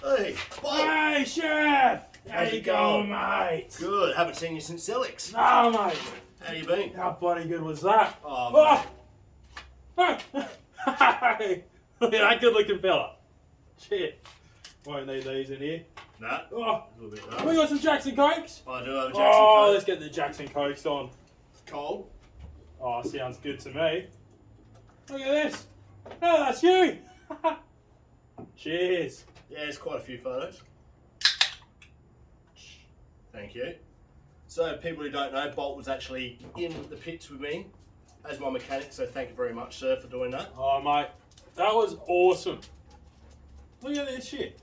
Hey, Bob. Hey, Chef! How How's you it going, going? mate? Good. Haven't seen you since Sellicks. No, mate. How you been? How bloody good was that? Oh, Hey! Look at that good-looking fella. Shit. Won't need these in here. Nah. Oh, A little bit we rough. got some Jackson Cokes. I do have a Jackson Oh, Coke. let's get the Jackson Cokes on. Cold. Oh, sounds good to me. Look at this. Oh, that's you. Cheers. Yeah, there's quite a few photos. Thank you. So, people who don't know, Bolt was actually in the pits with me as my mechanic, so thank you very much, sir, for doing that. Oh, mate, that was awesome. Look at this shit.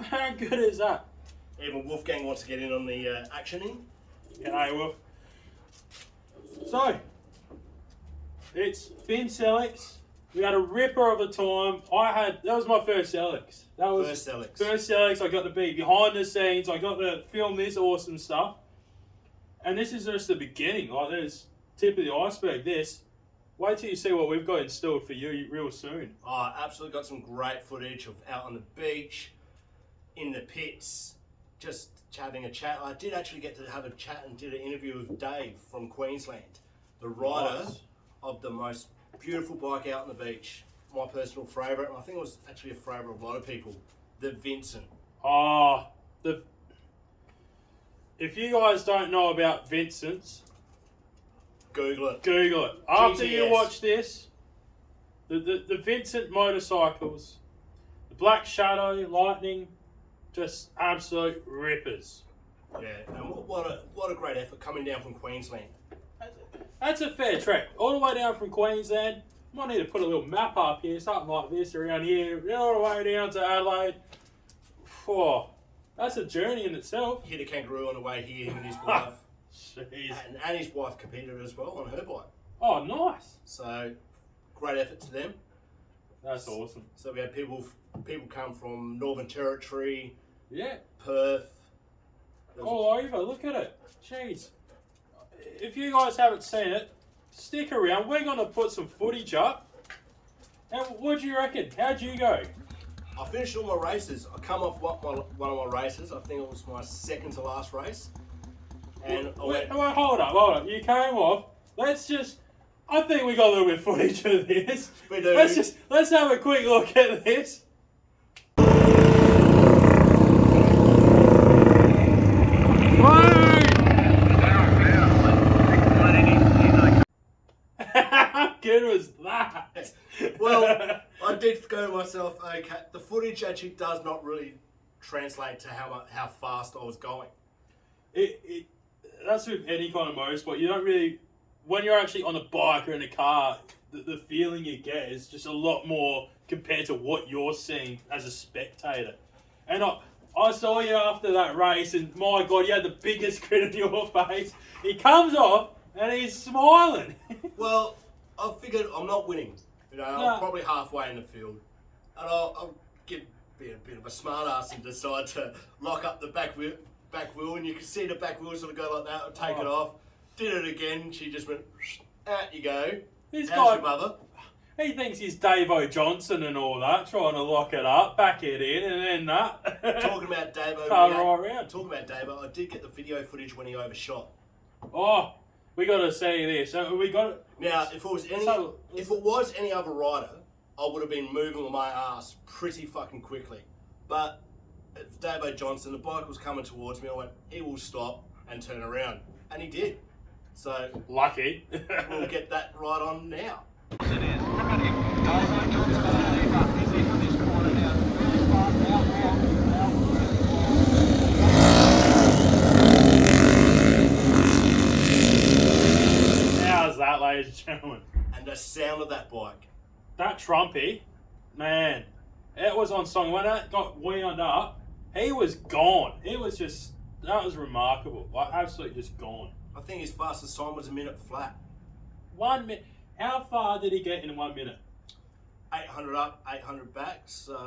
How good is that? Even Wolfgang wants to get in on the actioning. G'day, Wolf. So, it's been Sellicks. We had a ripper of a time. That was my first Sellicks. That was First Sellicks. First Sellicks. I got to be behind the scenes. I got to film this awesome stuff. And this is just the beginning. Like, there's tip of the iceberg. Wait till you see what we've got installed for you real soon. Oh, I absolutely got some great footage of out on the beach, in the pits, just having a chat. I did actually get to have a chat and did an interview with Dave from Queensland, the rider Nice. of the most beautiful bike out on the beach. My personal favourite, and I think it was actually a favourite of a lot of people, the Vincent. If you guys don't know about Vincent's, Google it. Google it. After you GTS. watch this, the Vincent motorcycles, the Black Shadow, Lightning, just absolute rippers. Yeah, and what a great effort coming down from Queensland. That's a fair trek. All the way down from Queensland. Might need to put a little map up here, something like this around here, all the way down to Adelaide. Oh, that's a journey in itself. Hit a kangaroo on the way here, him and his wife. Jeez. And his wife competed as well on her bike. Oh, nice. So, great effort to them. That's awesome. So we had people come from Northern Territory, Yeah. Perth. There was All over. Look at it. Jeez. If you guys haven't seen it, stick around. We're going to put some footage up. And what do you reckon? How'd you go? I finished all my races. I come off one of my races. I think it was my second to last race. And I went, Wait, hold up. You came off. I think we got a little bit of footage of this. We do. Let's have a quick look at this. How good was that? well, I did go to myself, okay, the footage actually does not really translate to how fast I was going. That's with any kind of motorsport. You don't really, when you're actually on a bike or in a car, the feeling you get is just a lot more compared to what you're seeing as a spectator. And I saw you after that race, and my God, you had the biggest grin on your face. He comes off, and he's smiling. Well, I figured I'm not winning. You know, I'm probably halfway in the field. And I'll be a bit of a smart ass and decide to lock up the back wheel, and you can see the back wheel sort of go like that, and take it off. Did it again, she just went, out you go. This How's guy, your mother? he thinks he's Dave-O Johnson and all that, trying to lock it up, back it in, and then that. Talking about Davo, Car right round. Talking about Davo, I did get the video footage when he overshot. Oh, we got to see this. We got Now, if it was any other rider, I would have been moving my ass pretty fucking quickly. But it's Davo Johnson, the bike was coming towards me. I went, he will stop and turn around, and he did. So lucky. we'll get that right on now. How's that, ladies and gentlemen? And the sound of that bike. That Trumpy, man, it was on song. When that got wound up, he was gone. It was just, that was remarkable. Like, absolutely just gone. I think his fastest time was a minute flat. 1 minute. How far did he get in 1 minute? 800 up, 800 back, so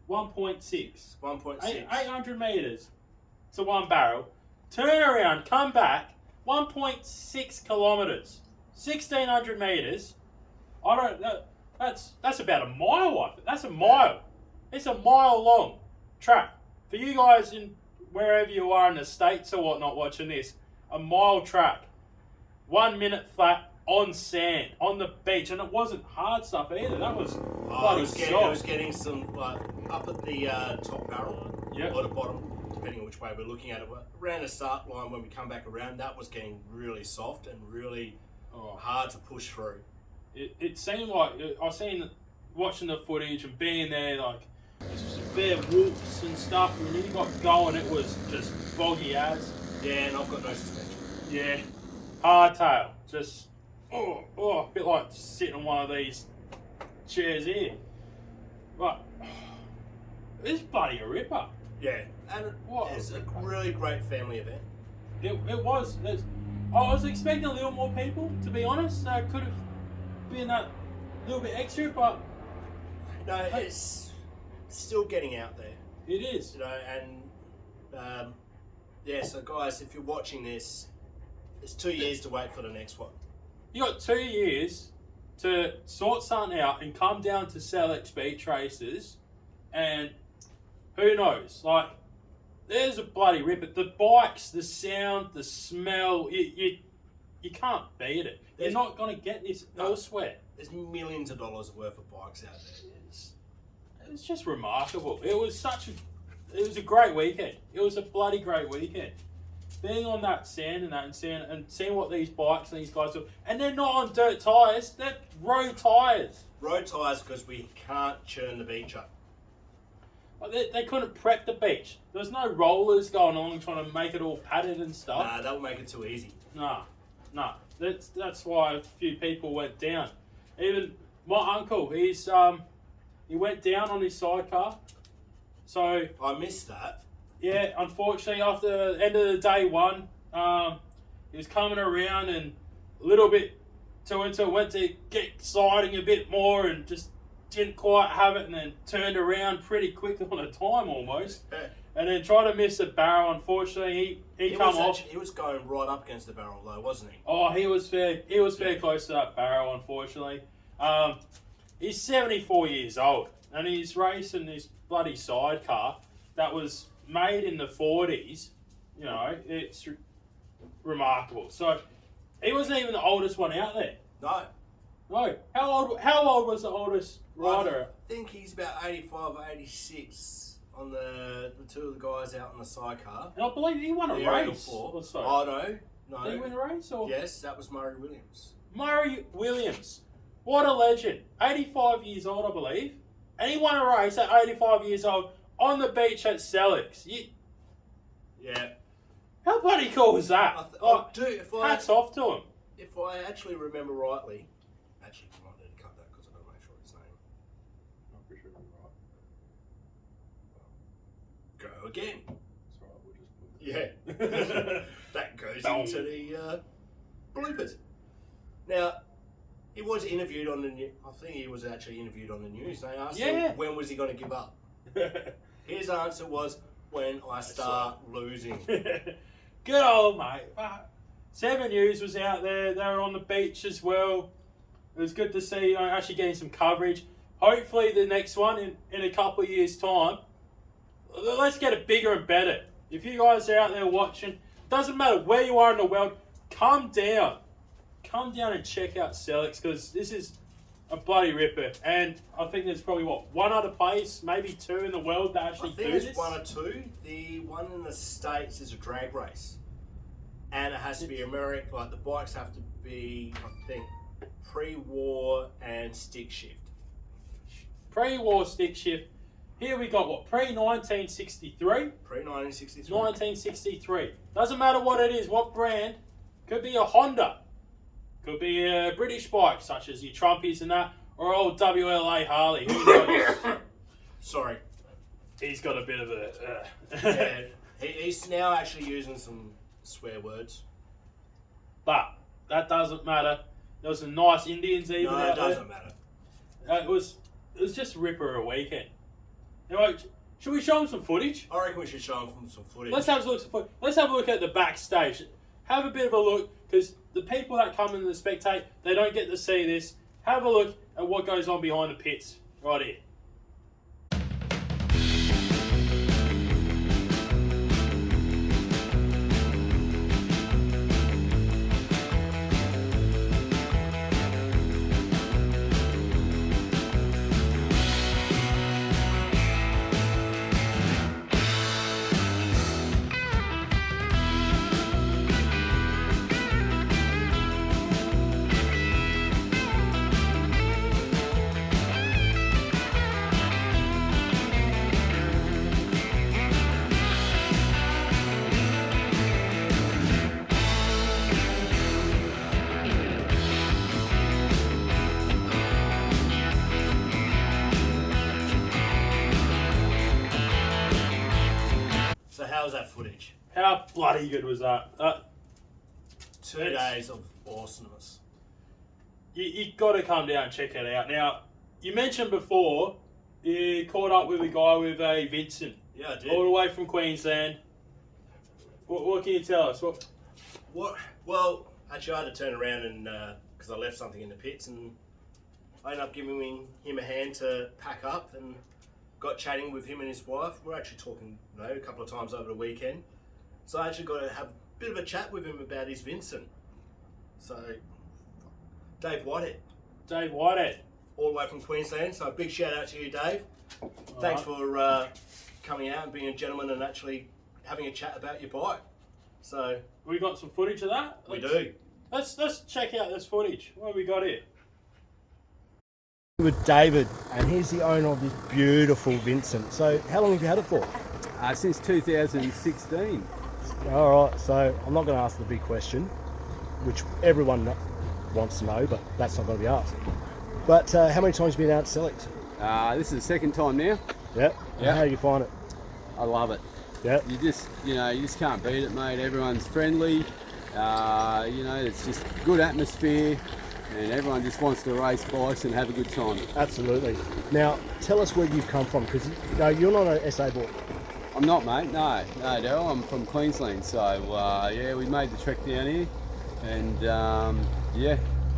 1.6. 1.6. 800 metres to one barrel. Turn around, come back, 1.6 kilometres. 1,600 metres. That's about a mile. That's a mile. It's a mile-long track. For you guys in wherever you are in the States or whatnot watching this, a mile track. 1 minute flat on sand, on the beach. And it wasn't hard stuff either. That was bloody soft. It was getting some, up at the top barrel, Yep. or the bottom, depending on which way we're looking at it. But around the start line, when we come back around, that was getting really soft and really hard to push through. It seemed like, I seen watching the footage and being there, like, just bare whoops and stuff. And when you got going, it was just boggy as. Yeah, and I've got no suspension. Yeah. Hardtail. Just, a bit like sitting on one of these chairs here. But, it's bloody a ripper. Yeah, and it's a really great family event. It was. I was expecting a little more people, to be honest. It could have been a little bit extra, but... No, it's still getting out there. It is. You know, and so guys, if you're watching this, there's 2 years to wait for the next one. You got 2 years to sort something out and come down to Sellicks beach races, and who knows? Like, there's a bloody ripper. The bikes, the sound, the smell, you can't beat it. You're not going to get this elsewhere. There's millions of dollars worth of bikes out there. It's just remarkable. It was a great weekend. It was a bloody great weekend. Being on that sand and seeing what these bikes and these guys do. And they're not on dirt tyres, they're road tyres. Road tyres because we can't churn the beach up. They couldn't prep the beach. There was no rollers going on trying to make it all padded and stuff. Nah, that would make it too easy. Nah. That's why a few people went down. Even my uncle, he went down on his sidecar. So I missed that. Yeah, unfortunately, after the end of the day one, he was coming around and a little bit too into it, went to get sliding a bit more and just didn't quite have it, and then turned around pretty quick on a time almost. And then tried to miss the barrel. Unfortunately, he come off. He was going right up against the barrel though, wasn't he? Oh, he was fair close to that barrel, unfortunately. He's 74 years old, and he's racing this bloody sidecar that was made in the 40s. You know, it's remarkable. So, he wasn't even the oldest one out there. No. No. How old was the oldest rider? I think he's about 85 or 86 on the two of the guys out on the sidecar. And I believe he won a race. Or so. Oh, no. Did he win a race? Or? Yes, that was Murray Williams. Murray Williams. What a legend. 85 years old, I believe. And he won a race at 85 years old on the beach at Sellicks. Yeah. How bloody cool was that? Hats off to him. If I actually remember rightly, I might need to cut that because I've got to make sure his name. I'm pretty sure you're right. Go again. That's right, we'll just Yeah. That goes into the bloopers. Now, he was interviewed on the news. I think he was actually interviewed on the news. They asked him when was he going to give up. His answer was, when I start losing. Good old mate. 7 News was out there. They were on the beach as well. It was good to see actually getting some coverage. Hopefully the next one in a couple of years' time, let's get it bigger and better. If you guys are out there watching, doesn't matter where you are in the world, come down. Come down and check out Sellicks, because this is a bloody ripper. And I think there's probably, one other place, maybe two in the world that actually do this? I think there's one or two. The one in the States is a drag race. And it has to be American, like the bikes have to be, I think, pre-war and stick shift. Pre-war stick shift. Here we got pre-1963? Pre-1963. 1963. Doesn't matter what it is, what brand. Could be a Honda. Could be a British bike, such as your Trumpies and that, or old WLA Harley. Who knows? Sorry. He's got a bit of a... Yeah, he's now actually using some swear words. But that doesn't matter. There was some nice Indians even out there. No, it doesn't matter. It was just ripper a weekend. Anyway, should we show them some footage? I reckon we should show them some footage. Let's have a look at the backstage. Have a bit of a look, because the people that come in to spectate, they don't get to see this. Have a look at what goes on behind the pits right here. footage. How bloody good was that? 2 days of awesomeness. You got to come down and check it out. Now, you mentioned before you caught up with a guy with a Vincent. Yeah, I did. All the way from Queensland. What can you tell us? What? Well, actually, I had to turn around and because I left something in the pits, and I ended up giving him a hand to pack up, and got chatting with him and his wife. We're actually talking, a couple of times over the weekend. So I actually got to have a bit of a chat with him about his Vincent. So, Dave Whitehead. Dave Whitehead. All the way from Queensland. So, a big shout out to you, Dave. Thanks for coming out and being a gentleman and actually having a chat about your bike. So, we got some footage of that? We do. Let's check out this footage. What have we got here? With David, and he's the owner of this beautiful Vincent. So, how long have you had it for? Since 2016. All right, so I'm not going to ask the big question, which everyone wants to know, but that's not going to be asked. But how many times have you been out at Sellicks? This is the second time now. Yep. Yeah. How do you find it? I love it. Yep. You just can't beat it, mate. Everyone's friendly. It's just good atmosphere, and everyone just wants to race bikes and have a good time. Absolutely. Now, tell us where you've come from, because you're not an SA boy. I'm not, mate. No, Daryl. I'm from Queensland, so we made the trek down here, and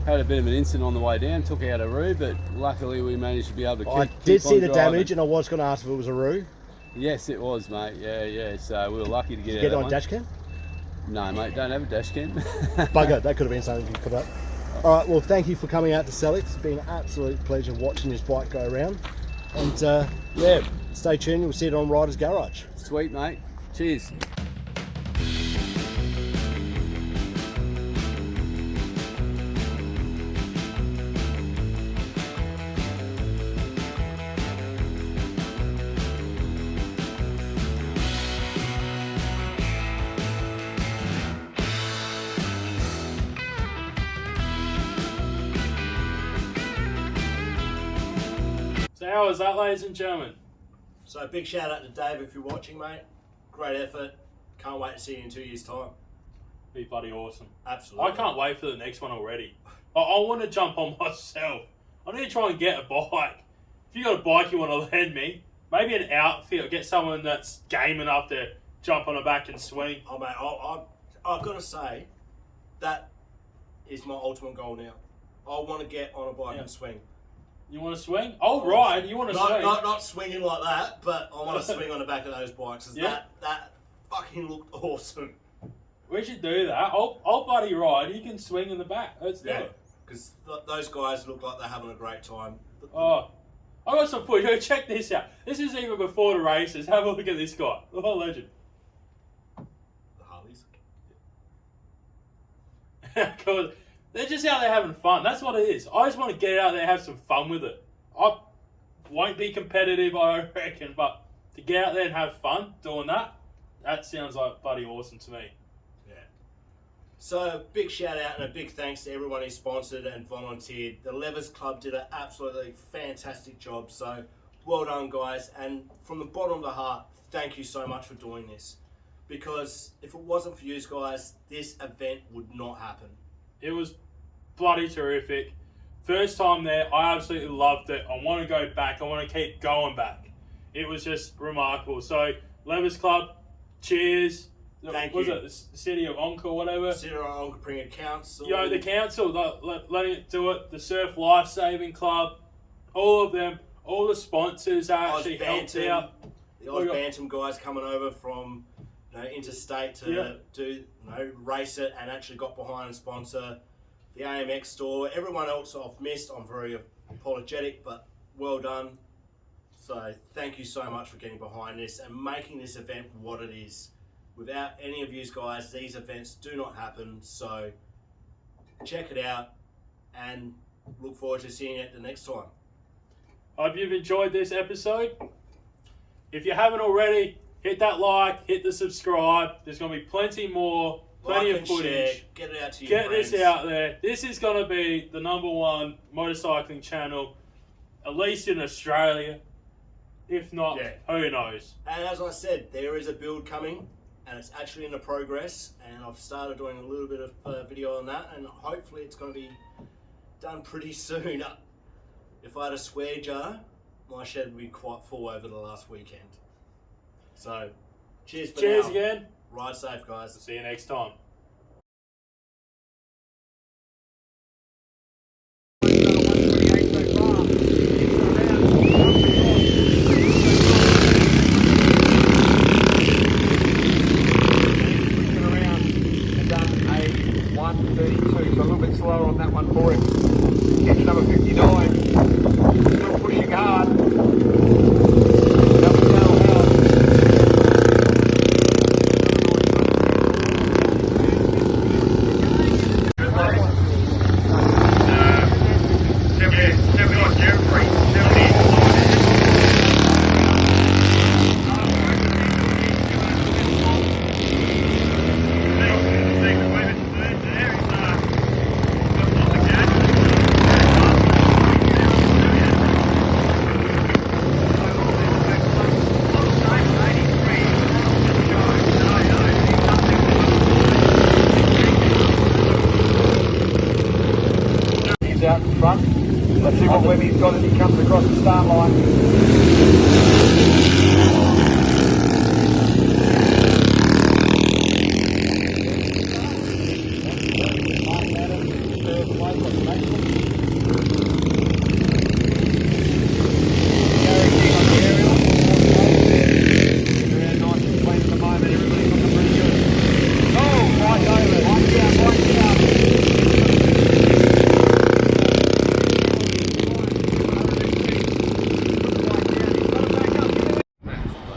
had a bit of an incident on the way down. Took out a roo, but luckily we managed to be able to I did see the damage, and I was going to ask if it was a roo. Yes, it was, mate. Yeah. So we were lucky to get Did out. you get it of on that dash cam? No, mate. Don't have a dash cam. Bugger, that could have been something you could have. All right, well, thank you for coming out to Sellicks. It's been an absolute pleasure watching this bike go around. And stay tuned. We'll see it on Riders Garage. Sweet, mate. Cheers. So how was that, ladies and gentlemen? So, a big shout out to Dave if you're watching, mate. Great effort. Can't wait to see you in 2 years' time. Be bloody awesome. Absolutely. I can't wait for the next one already. I want to jump on myself. I need to try and get a bike. If you got a bike you want to lend me, maybe an outfit, or get someone that's game enough to jump on the back and swing. Oh, mate, I've got to say, that is my ultimate goal now. I want to get on a bike and swing. You want to swing? Oh, right. You want to swing? Not swinging like that, but I want to swing on the back of those bikes. Yeah. That fucking looked awesome. We should do that. I'll bloody ride. You can swing in the back. Let's do it. Because those guys look like they're having a great time. Oh, I got some footage. Check this out. This is even before the races. Have a look at this guy. The whole legend. The Harleys. Because they're just out there having fun. That's what it is. I just want to get out there and have some fun with it. I won't be competitive, I reckon, but to get out there and have fun doing that sounds like bloody awesome to me. Yeah. So, big shout out and a big thanks to everyone who sponsored and volunteered. The Levers Club did an absolutely fantastic job. So, well done, guys. And from the bottom of the heart, thank you so much for doing this. Because if it wasn't for you guys, this event would not happen. It was bloody terrific. First time there, I absolutely loved it. I want to go back. I want to keep going back. It was just remarkable. So, Levers Club, cheers. Thank was you. it the City of Onka or whatever? City of Onka Pringer Council. The council, letting it do it. The Surf Life Saving Club, all of them, all the sponsors actually helped out. The Oz Bantam guys coming over from interstate to do race it and actually got behind and sponsor. The AMX store, everyone else I've missed, I'm very apologetic, but well done. So thank you so much for getting behind this and making this event what it is. Without any of you guys, these events do not happen. So check it out and look forward to seeing it the next time. Hope you've enjoyed this episode. If you haven't already, hit that like, hit the subscribe. There's going to be plenty more. Plenty of footage. Share, get it out to your friends. This out there. This is going to be the #1 motorcycling channel, at least in Australia. If not, who knows? And as I said, there is a build coming, and it's actually in the progress, and I've started doing a little bit of video on that, and hopefully it's going to be done pretty soon. If I had a swear jar, my shed would be quite full over the last weekend. So, cheers for Cheers now. again. Ride safe, guys. See you next time. So a little bit slower on that one for him. Catch number 59. Still pushing hard. Up down hard. 70 Jeffrey. 70. Out in front. Let's see what Webby's got as he comes across the start line.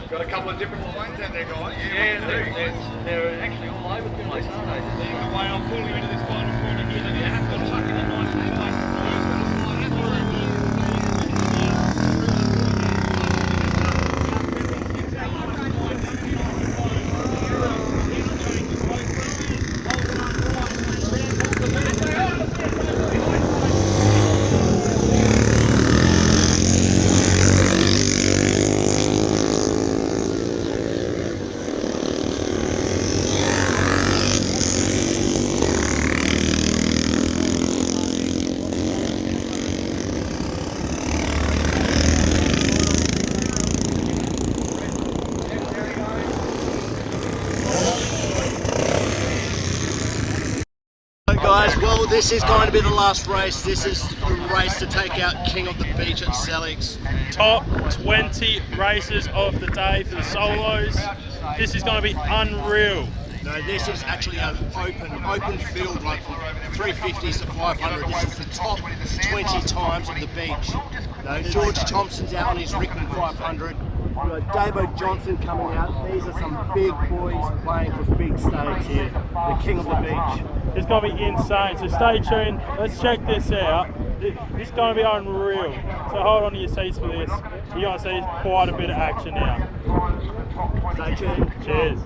Got a couple of different lines out there, guys. Yeah, they're actually all over the place, aren't they? The way I'm pulling you into this final corner here, then you have to tuck in a nice Guys, well, this is going to be the last race. This is the race to take out King of the Beach at Sellicks. Top 20 races of the day for the solos. This is going to be unreal. No, this is actually an open field, like from 350s to 500. This is the top 20 times of the beach. No, George Thompson's out on his Rickman 500. We've got Davo Johnson coming out. These are some big boys playing for big stakes here. The King of the Beach. It's going to be insane, so stay tuned. Let's check this out. This is going to be unreal. So hold on to your seats for this. You're going to see quite a bit of action now. Stay tuned. Cheers.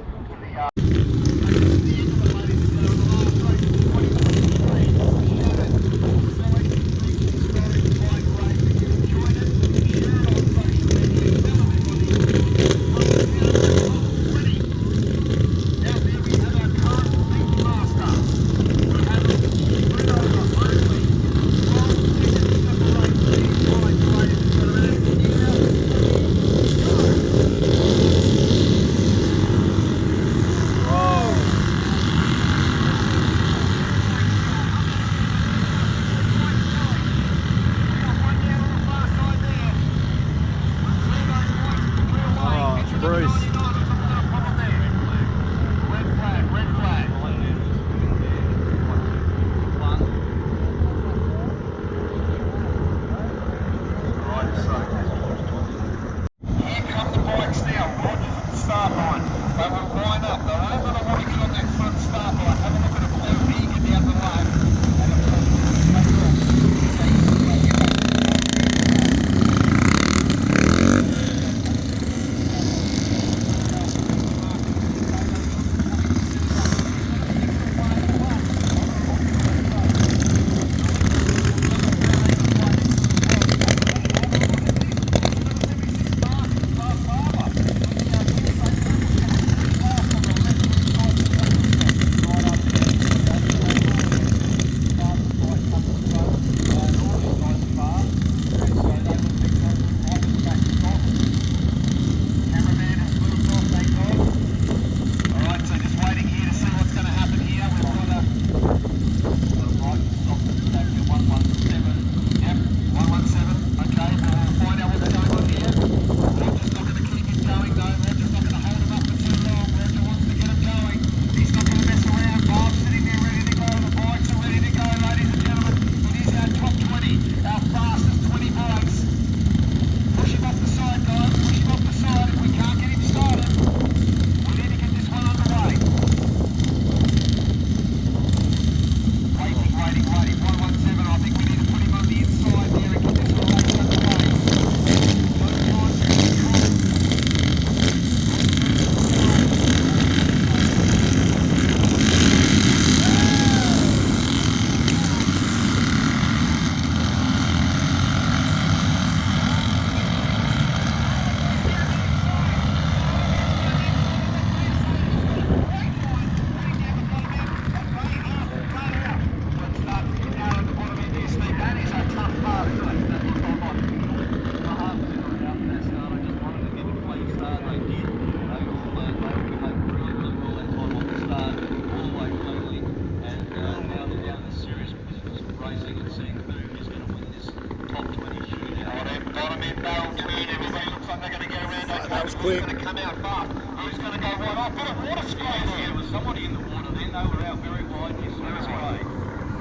they're going to get around. That was quick. Who's going to come out fast? Who's going to go wide? Oh, bit of water spray there. There was somebody in the water then. They were out very wide. That's right.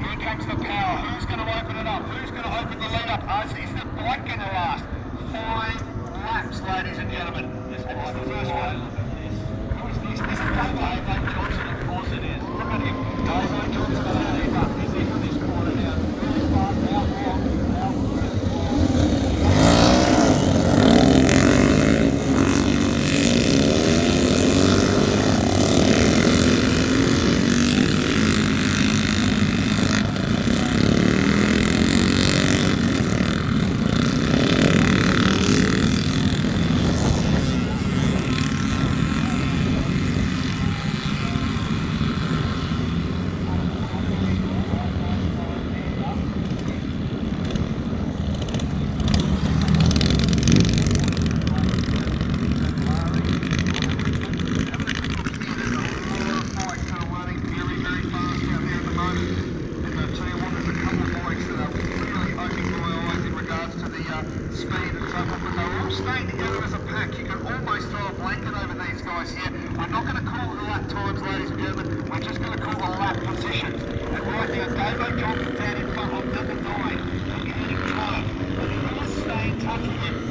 Here comes the power. Who's going to open it up? Who's going to open the lead up? Is the bike going to last? 5 laps, ladies and gentlemen. And it's the first one. Who is this? This is Dave Johnson, of course it is. Look at him. Dave Johnson, he's up. He's into this corner now. Really fast, out long. Staying together as a pack, you can almost throw a blanket over these guys here. We're not going to call the lap times, ladies and gentlemen. We're just going to call the lap positions. And right now, Dave Johnson's down in front on number 9. He's heading 12. And he will stay in touch with him.